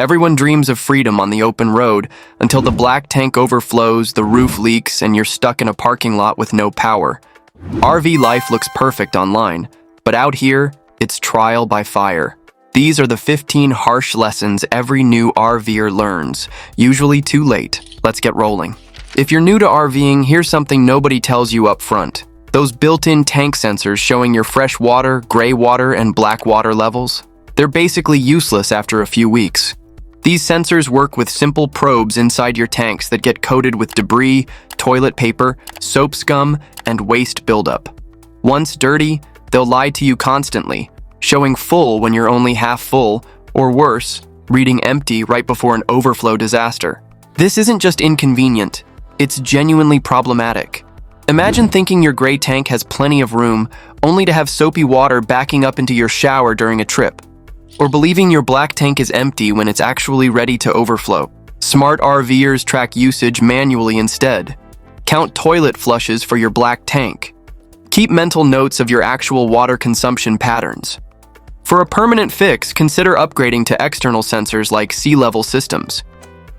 Everyone dreams of freedom on the open road until the black tank overflows, the roof leaks, and you're stuck in a parking lot with no power. RV life looks perfect online, but out here, it's trial by fire. These are the 15 harsh lessons every new RVer learns, usually too late. Let's get rolling. If you're new to RVing, here's something nobody tells you up front. Those built-in tank sensors showing your fresh water, gray water, and black water levels, they're basically useless after a few weeks. These sensors work with simple probes inside your tanks that get coated with debris, toilet paper, soap scum, and waste buildup. Once dirty, they'll lie to you constantly, showing full when you're only half full, or worse, reading empty right before an overflow disaster. This isn't just inconvenient, it's genuinely problematic. Imagine thinking your gray tank has plenty of room, only to have soapy water backing up into your shower during a trip. Or believing your black tank is empty when it's actually ready to overflow. Smart RVers track usage manually instead. Count toilet flushes for your black tank. Keep mental notes of your actual water consumption patterns. For a permanent fix, consider upgrading to external sensors like sea level systems.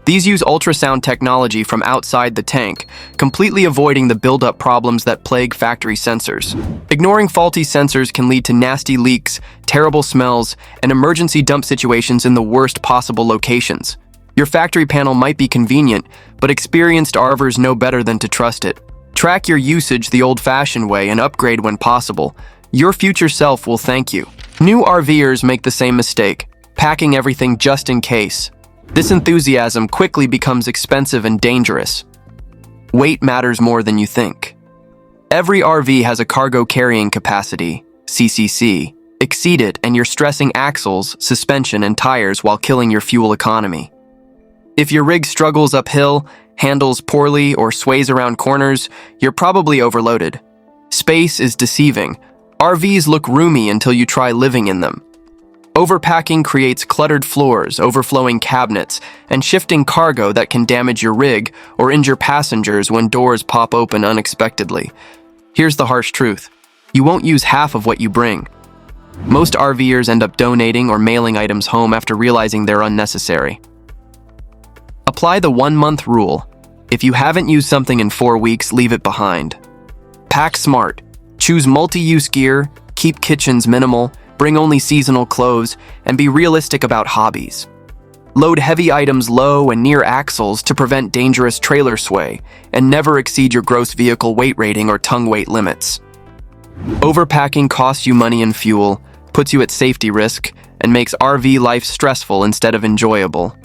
These use ultrasound technology from outside the tank, completely avoiding the buildup problems that plague factory sensors. Ignoring faulty sensors can lead to nasty leaks, terrible smells, and emergency dump situations in the worst possible locations. Your factory panel might be convenient, but experienced RVers know better than to trust it. Track your usage the old-fashioned way and upgrade when possible. Your future self will thank you. New RVers make the same mistake, packing everything just in case. This enthusiasm quickly becomes expensive and dangerous. Weight matters more than you think. Every RV has a cargo carrying capacity, CCC. Exceed it and you're stressing axles, suspension, and tires while killing your fuel economy. If your rig struggles uphill, handles poorly, or sways around corners, you're probably overloaded. Space is deceiving. RVs look roomy until you try living in them. Overpacking creates cluttered floors, overflowing cabinets, and shifting cargo that can damage your rig or injure passengers when doors pop open unexpectedly. Here's the harsh truth. You won't use half of what you bring. Most RVers end up donating or mailing items home after realizing they're unnecessary. Apply the 1-month rule. If you haven't used something in 4 weeks, leave it behind. Pack smart. Choose multi-use gear, keep kitchens minimal, bring only seasonal clothes, and be realistic about hobbies. Load heavy items low and near axles to prevent dangerous trailer sway, and never exceed your gross vehicle weight rating or tongue weight limits. Overpacking costs you money and fuel, puts you at safety risk, and makes RV life stressful instead of enjoyable.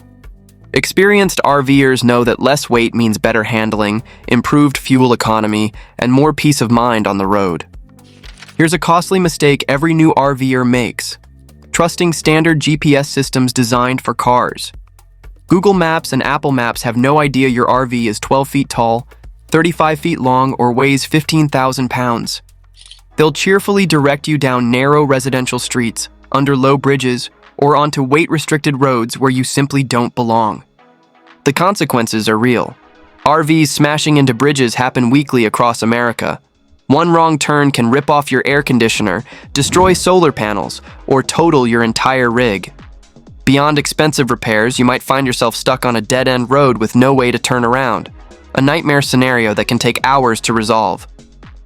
Experienced RVers know that less weight means better handling, improved fuel economy, and more peace of mind on the road. Here's a costly mistake every new RVer makes: trusting standard GPS systems designed for cars. Google Maps and Apple Maps have no idea your RV is 12 feet tall, 35 feet long, or weighs 15,000 pounds. They'll cheerfully direct you down narrow residential streets, under low bridges, or onto weight-restricted roads where you simply don't belong. The consequences are real. RVs smashing into bridges happen weekly across America. One wrong turn can rip off your air conditioner, destroy solar panels, or total your entire rig. Beyond expensive repairs, you might find yourself stuck on a dead-end road with no way to turn around. A nightmare scenario that can take hours to resolve.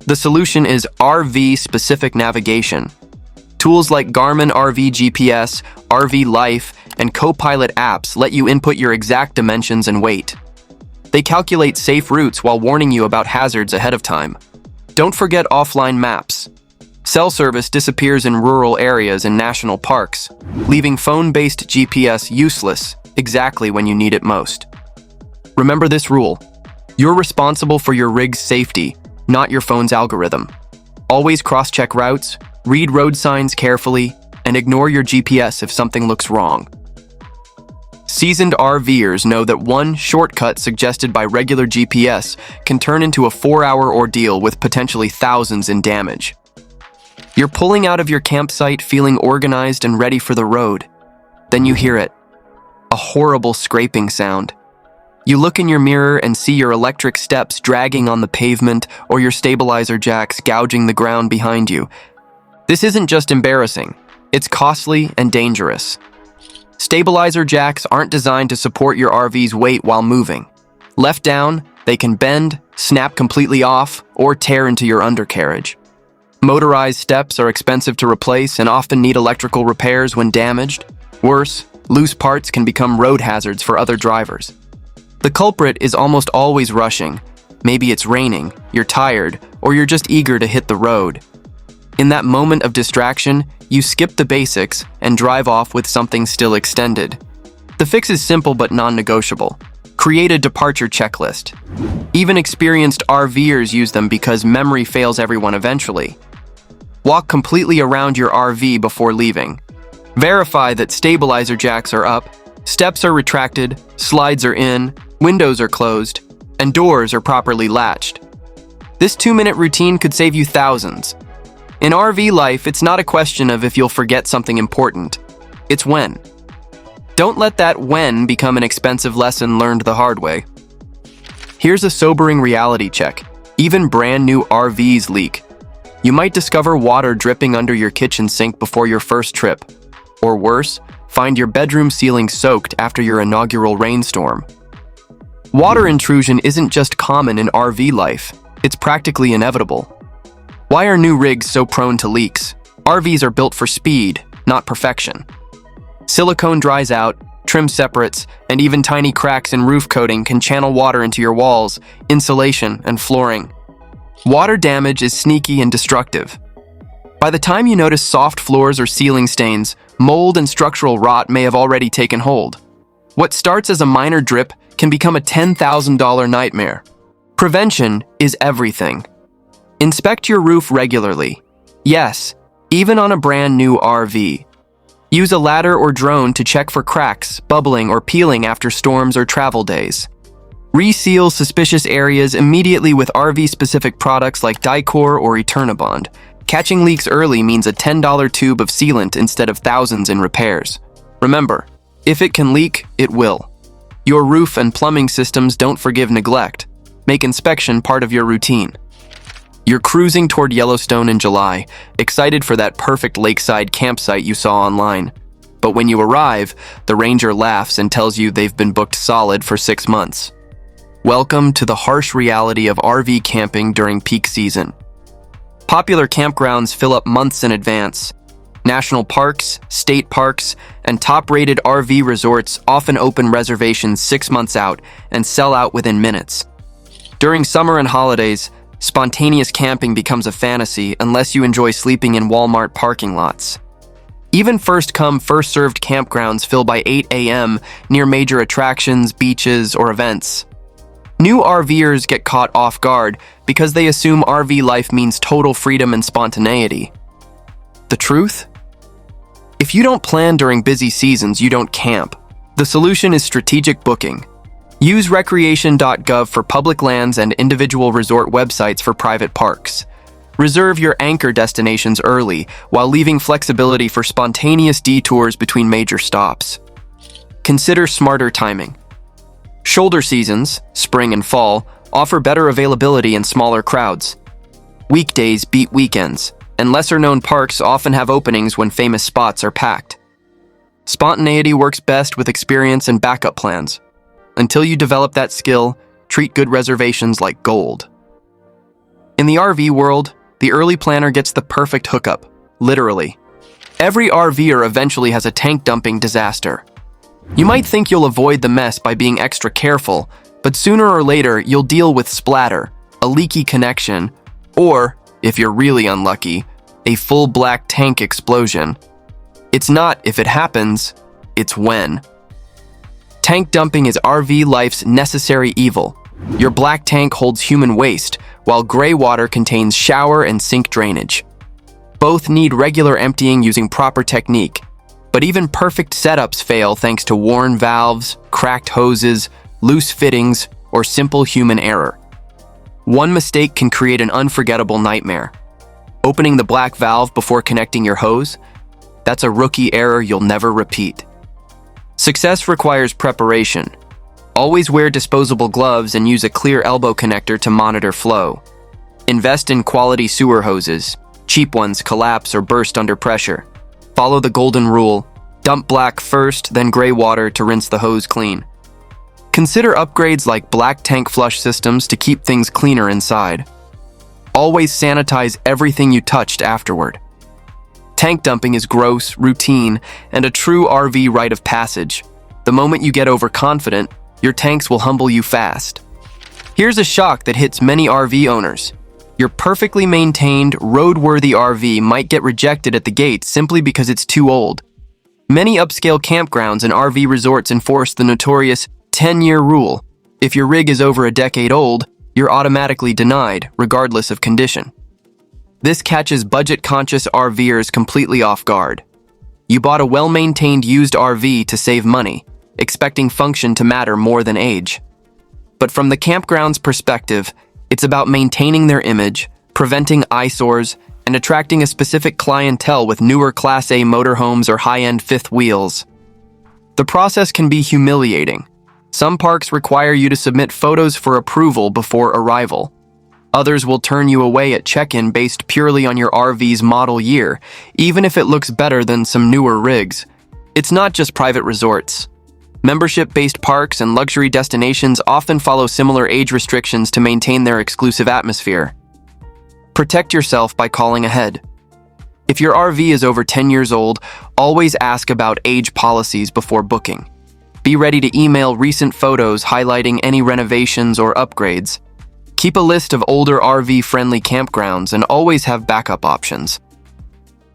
The solution is RV-specific navigation. Tools like Garmin RV GPS, RV Life, and Copilot apps let you input your exact dimensions and weight. They calculate safe routes while warning you about hazards ahead of time. Don't forget offline maps. Cell service disappears in rural areas and national parks, leaving phone-based GPS useless exactly when you need it most. Remember this rule: you're responsible for your rig's safety, not your phone's algorithm. Always cross-check routes, read road signs carefully, and ignore your GPS if something looks wrong. Seasoned RVers know that one shortcut suggested by regular GPS can turn into a 4-hour ordeal with potentially thousands in damage. You're pulling out of your campsite feeling organized and ready for the road. Then you hear it, a horrible scraping sound. You look in your mirror and see your electric steps dragging on the pavement or your stabilizer jacks gouging the ground behind you. This isn't just embarrassing, it's costly and dangerous. Stabilizer jacks aren't designed to support your RV's weight while moving. Left down, they can bend, snap completely off, or tear into your undercarriage. Motorized steps are expensive to replace and often need electrical repairs when damaged. Worse, loose parts can become road hazards for other drivers. The culprit is almost always rushing. Maybe it's raining, you're tired, or you're just eager to hit the road. In that moment of distraction, you skip the basics and drive off with something still extended. The fix is simple but non-negotiable. Create a departure checklist. Even experienced RVers use them because memory fails everyone eventually. Walk completely around your RV before leaving. Verify that stabilizer jacks are up, steps are retracted, slides are in, windows are closed, and doors are properly latched. This 2-minute routine could save you thousands. In RV life, it's not a question of if you'll forget something important. It's when. Don't let that when become an expensive lesson learned the hard way. Here's a sobering reality check. Even brand new RVs leak. You might discover water dripping under your kitchen sink before your first trip. Or worse, find your bedroom ceiling soaked after your inaugural rainstorm. Water intrusion isn't just common in RV life, it's practically inevitable. Why are new rigs so prone to leaks? RVs are built for speed, not perfection. Silicone dries out, trim separates, and even tiny cracks in roof coating can channel water into your walls, insulation, and flooring. Water damage is sneaky and destructive. By the time you notice soft floors or ceiling stains, mold and structural rot may have already taken hold. What starts as a minor drip can become a $10,000 nightmare. Prevention is everything. Inspect your roof regularly. Yes, even on a brand new RV. Use a ladder or drone to check for cracks, bubbling, or peeling after storms or travel days. Reseal suspicious areas immediately with RV-specific products like Dicor or Eternabond. Catching leaks early means a $10 tube of sealant instead of thousands in repairs. Remember, if it can leak, it will. Your roof and plumbing systems don't forgive neglect. Make inspection part of your routine. You're cruising toward Yellowstone in July, excited for that perfect lakeside campsite you saw online. But when you arrive, the ranger laughs and tells you they've been booked solid for 6 months. Welcome to the harsh reality of RV camping during peak season. Popular campgrounds fill up months in advance. National parks, state parks, and top-rated RV resorts often open reservations 6 months out and sell out within minutes. During summer and holidays, spontaneous camping becomes a fantasy unless you enjoy sleeping in Walmart parking lots. Even first-come, first-served campgrounds fill by 8 a.m. near major attractions, beaches, or events. New RVers get caught off guard because they assume RV life means total freedom and spontaneity. The truth? If you don't plan during busy seasons, you don't camp. The solution is strategic booking. Use recreation.gov for public lands and individual resort websites for private parks. Reserve your anchor destinations early while leaving flexibility for spontaneous detours between major stops. Consider smarter timing. Shoulder seasons, spring and fall, offer better availability and smaller crowds. Weekdays beat weekends, and lesser-known parks often have openings when famous spots are packed. Spontaneity works best with experience and backup plans. Until you develop that skill, treat good reservations like gold. In the RV world, the early planner gets the perfect hookup, literally. Every RVer eventually has a tank dumping disaster. You might think you'll avoid the mess by being extra careful, but sooner or later you'll deal with splatter, a leaky connection, or, if you're really unlucky, a full black tank explosion. It's not if it happens, it's when. Tank dumping is RV life's necessary evil. Your black tank holds human waste, while gray water contains shower and sink drainage. Both need regular emptying using proper technique, but even perfect setups fail thanks to worn valves, cracked hoses, loose fittings, or simple human error. One mistake can create an unforgettable nightmare. Opening the black valve before connecting your hose? That's a rookie error you'll never repeat. Success requires preparation. Always wear disposable gloves and use a clear elbow connector to monitor flow. Invest in quality sewer hoses. Cheap ones collapse or burst under pressure. Follow the golden rule: Dump black first, then gray water to rinse the hose clean. Consider upgrades like black tank flush systems to keep things cleaner inside. Always sanitize everything you touched afterward. Tank dumping is gross, routine, and a true RV rite of passage. The moment you get overconfident, your tanks will humble you fast. Here's a shock that hits many RV owners. Your perfectly maintained, roadworthy RV might get rejected at the gate simply because it's too old. Many upscale campgrounds and RV resorts enforce the notorious 10-year rule. If your rig is over a decade old, you're automatically denied, regardless of condition. This catches budget-conscious RVers completely off guard. You bought a well-maintained used RV to save money, expecting function to matter more than age. But from the campground's perspective, it's about maintaining their image, preventing eyesores, and attracting a specific clientele with newer Class A motorhomes or high-end fifth wheels. The process can be humiliating. Some parks require you to submit photos for approval before arrival. Others will turn you away at check-in based purely on your RV's model year, even if it looks better than some newer rigs. It's not just private resorts. Membership-based parks and luxury destinations often follow similar age restrictions to maintain their exclusive atmosphere. Protect yourself by calling ahead. If your RV is over 10 years old, always ask about age policies before booking. Be ready to email recent photos highlighting any renovations or upgrades. Keep a list of older RV-friendly campgrounds and always have backup options.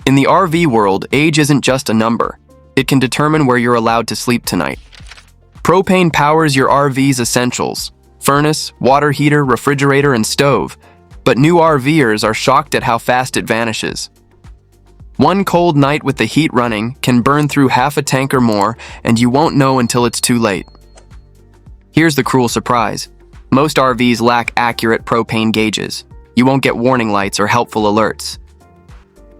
In the RV world, age isn't just a number. It can determine where you're allowed to sleep tonight. Propane powers your RV's essentials: furnace, water heater, refrigerator, and stove. But new RVers are shocked at how fast it vanishes. One cold night with the heat running can burn through half a tank or more, and you won't know until it's too late. Here's the cruel surprise. Most RVs lack accurate propane gauges. You won't get warning lights or helpful alerts.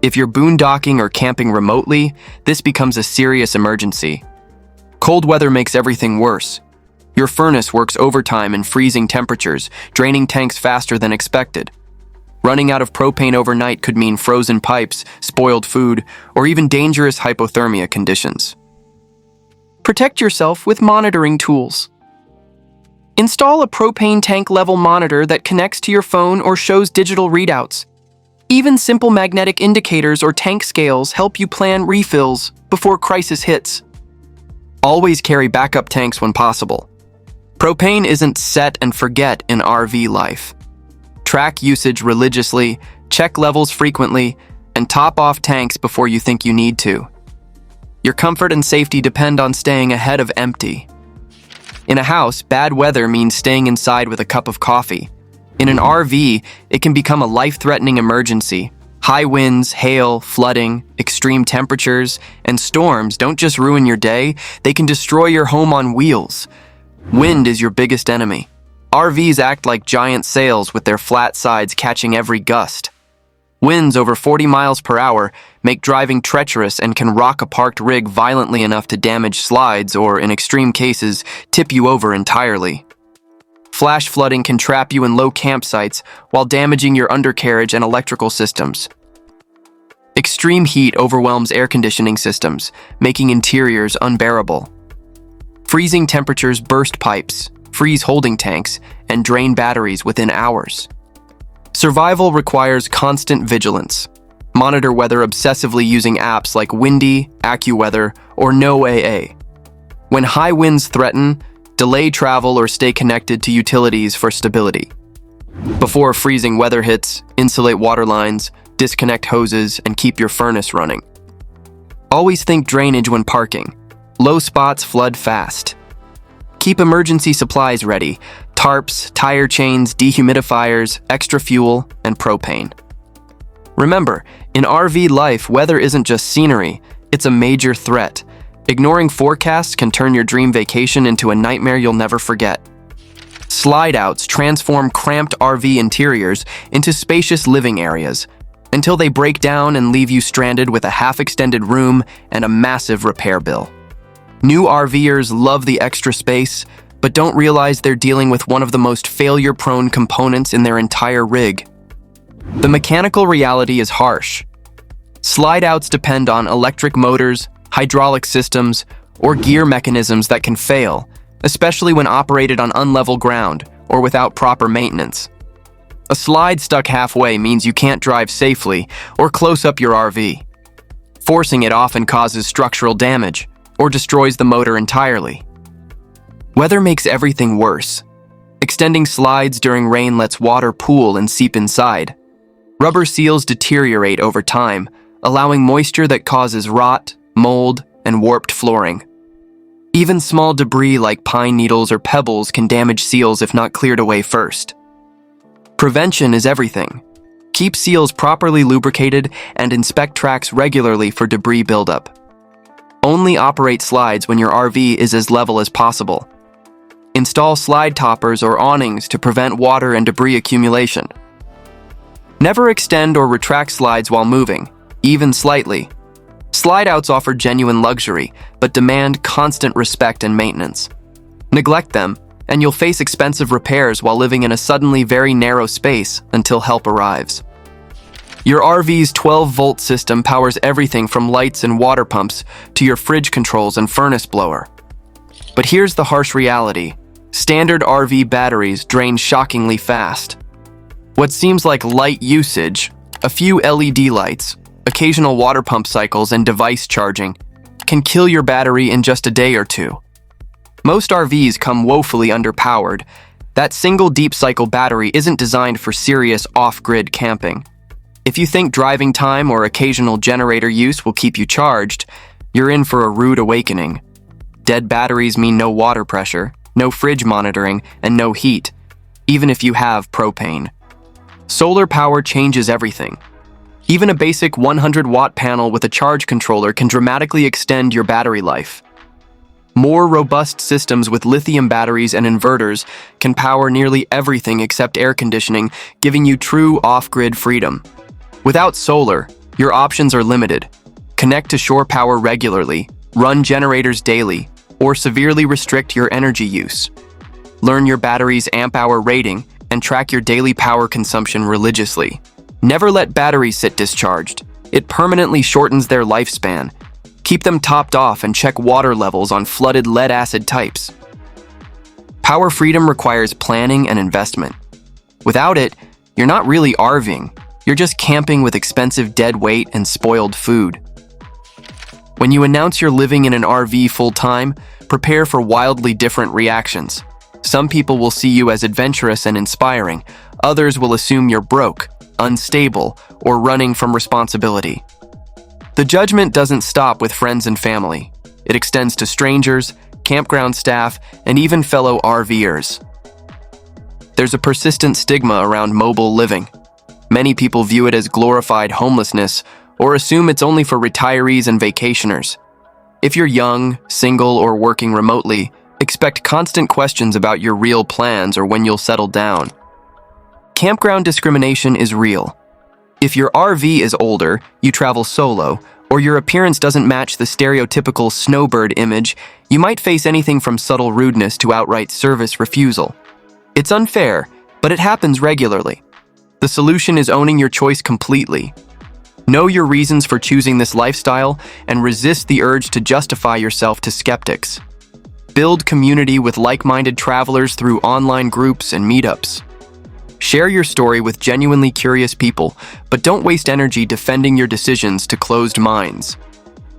If you're boondocking or camping remotely, this becomes a serious emergency. Cold weather makes everything worse. Your furnace works overtime in freezing temperatures, draining tanks faster than expected. Running out of propane overnight could mean frozen pipes, spoiled food, or even dangerous hypothermia conditions. Protect yourself with monitoring tools. Install a propane tank level monitor that connects to your phone or shows digital readouts. Even simple magnetic indicators or tank scales help you plan refills before crisis hits. Always carry backup tanks when possible. Propane isn't set and forget in RV life. Track usage religiously, check levels frequently, and top off tanks before you think you need to. Your comfort and safety depend on staying ahead of empty. In a house, bad weather means staying inside with a cup of coffee. In an RV, it can become a life-threatening emergency. High winds, hail, flooding, extreme temperatures, and storms don't just ruin your day, they can destroy your home on wheels. Wind is your biggest enemy. RVs act like giant sails with their flat sides catching every gust. Winds over 40 miles per hour make driving treacherous and can rock a parked rig violently enough to damage slides or, in extreme cases, tip you over entirely. Flash flooding can trap you in low campsites while damaging your undercarriage and electrical systems. Extreme heat overwhelms air conditioning systems, making interiors unbearable. Freezing temperatures burst pipes, freeze holding tanks, and drain batteries within hours. Survival requires constant vigilance. Monitor weather obsessively using apps like Windy, AccuWeather, or NoAA. When high winds threaten, delay travel or stay connected to utilities for stability. Before freezing weather hits, insulate water lines, disconnect hoses, and keep your furnace running. Always think drainage when parking. Low spots flood fast. Keep emergency supplies ready: tarps, tire chains, dehumidifiers, extra fuel, and propane. Remember, in RV life, weather isn't just scenery, it's a major threat. Ignoring forecasts can turn your dream vacation into a nightmare you'll never forget. Slideouts transform cramped RV interiors into spacious living areas, until they break down and leave you stranded with a half-extended room and a massive repair bill. New RVers love the extra space, but don't realize they're dealing with one of the most failure-prone components in their entire rig. The mechanical reality is harsh. Slideouts depend on electric motors, hydraulic systems, or gear mechanisms that can fail, especially when operated on unlevel ground or without proper maintenance. A slide stuck halfway means you can't drive safely or close up your RV. Forcing it often causes structural damage or destroys the motor entirely. Weather makes everything worse. Extending slides during rain lets water pool and seep inside. Rubber seals deteriorate over time, allowing moisture that causes rot, mold, and warped flooring. Even small debris like pine needles or pebbles can damage seals if not cleared away first. Prevention is everything. Keep seals properly lubricated and inspect tracks regularly for debris buildup. Only operate slides when your RV is as level as possible. Install slide toppers or awnings to prevent water and debris accumulation. Never extend or retract slides while moving, even slightly. Slideouts offer genuine luxury, but demand constant respect and maintenance. Neglect them, and you'll face expensive repairs while living in a suddenly very narrow space until help arrives. Your RV's 12-volt system powers everything from lights and water pumps to your fridge controls and furnace blower. But here's the harsh reality. Standard RV batteries drain shockingly fast. What seems like light usage, a few LED lights, occasional water pump cycles, and device charging, can kill your battery in just a day or two. Most RVs come woefully underpowered. That single deep cycle battery isn't designed for serious off-grid camping. If you think driving time or occasional generator use will keep you charged, you're in for a rude awakening. Dead batteries mean no water pressure, no fridge monitoring, and no heat, even if you have propane. Solar power changes everything. Even a basic 100-watt panel with a charge controller can dramatically extend your battery life. More robust systems with lithium batteries and inverters can power nearly everything except air conditioning, giving you true off-grid freedom. Without solar, your options are limited. Connect to shore power regularly, run generators daily, or severely restrict your energy use. Learn your battery's amp-hour rating and track your daily power consumption religiously. Never let batteries sit discharged. It permanently shortens their lifespan. Keep them topped off and check water levels on flooded lead-acid types. Power freedom requires planning and investment. Without it, you're not really RVing. You're just camping with expensive dead weight and spoiled food. When you announce you're living in an RV full-time, prepare for wildly different reactions. Some people will see you as adventurous and inspiring. Others will assume you're broke, unstable, or running from responsibility. The judgment doesn't stop with friends and family. It extends to strangers, campground staff, and even fellow RVers. There's a persistent stigma around mobile living. Many people view it as glorified homelessness or assume it's only for retirees and vacationers. If you're young, single, or working remotely, expect constant questions about your real plans or when you'll settle down. Campground discrimination is real. If your RV is older, you travel solo, or your appearance doesn't match the stereotypical snowbird image, you might face anything from subtle rudeness to outright service refusal. It's unfair, but it happens regularly. The solution is owning your choice completely. Know your reasons for choosing this lifestyle and resist the urge to justify yourself to skeptics. Build community with like-minded travelers through online groups and meetups. Share your story with genuinely curious people, but don't waste energy defending your decisions to closed minds.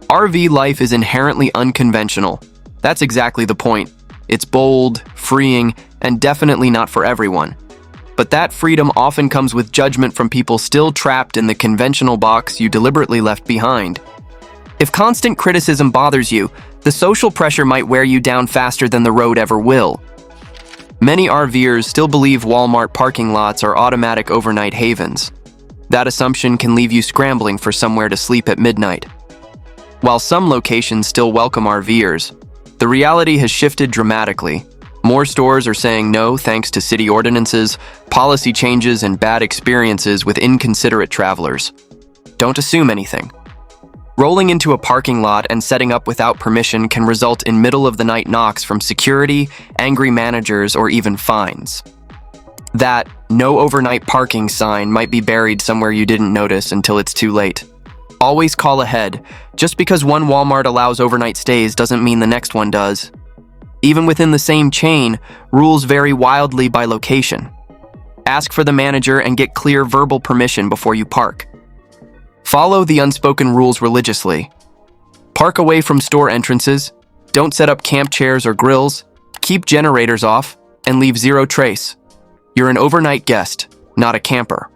RV life is inherently unconventional. That's exactly the point. It's bold, freeing, and definitely not for everyone. But that freedom often comes with judgment from people still trapped in the conventional box you deliberately left behind. If constant criticism bothers you, the social pressure might wear you down faster than the road ever will. Many RVers still believe Walmart parking lots are automatic overnight havens. That assumption can leave you scrambling for somewhere to sleep at midnight. While some locations still welcome RVers, the reality has shifted dramatically. More stores are saying no thanks to city ordinances, policy changes, and bad experiences with inconsiderate travelers. Don't assume anything. Rolling into a parking lot and setting up without permission can result in middle-of-the-night knocks from security, angry managers, or even fines. That "no overnight parking" sign might be buried somewhere you didn't notice until it's too late. Always call ahead. Just because one Walmart allows overnight stays doesn't mean the next one does. Even within the same chain, rules vary wildly by location. Ask for the manager and get clear verbal permission before you park. Follow the unspoken rules religiously. Park away from store entrances, don't set up camp chairs or grills, keep generators off, and leave zero trace. You're an overnight guest, not a camper.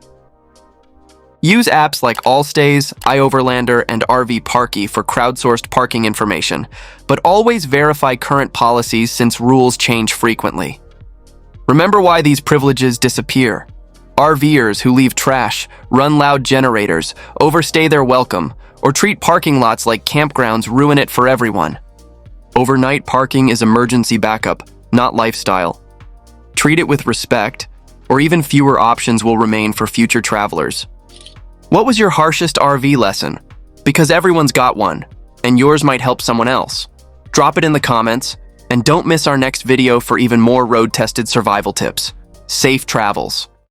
Use apps like Allstays, iOverlander, and RV Parky for crowdsourced parking information, but always verify current policies since rules change frequently. Remember why these privileges disappear. RVers who leave trash, run loud generators, overstay their welcome, or treat parking lots like campgrounds ruin it for everyone. Overnight parking is emergency backup, not lifestyle. Treat it with respect, or even fewer options will remain for future travelers. What was your harshest RV lesson? Because everyone's got one, and yours might help someone else. Drop it in the comments, and don't miss our next video for even more road-tested survival tips. Safe travels.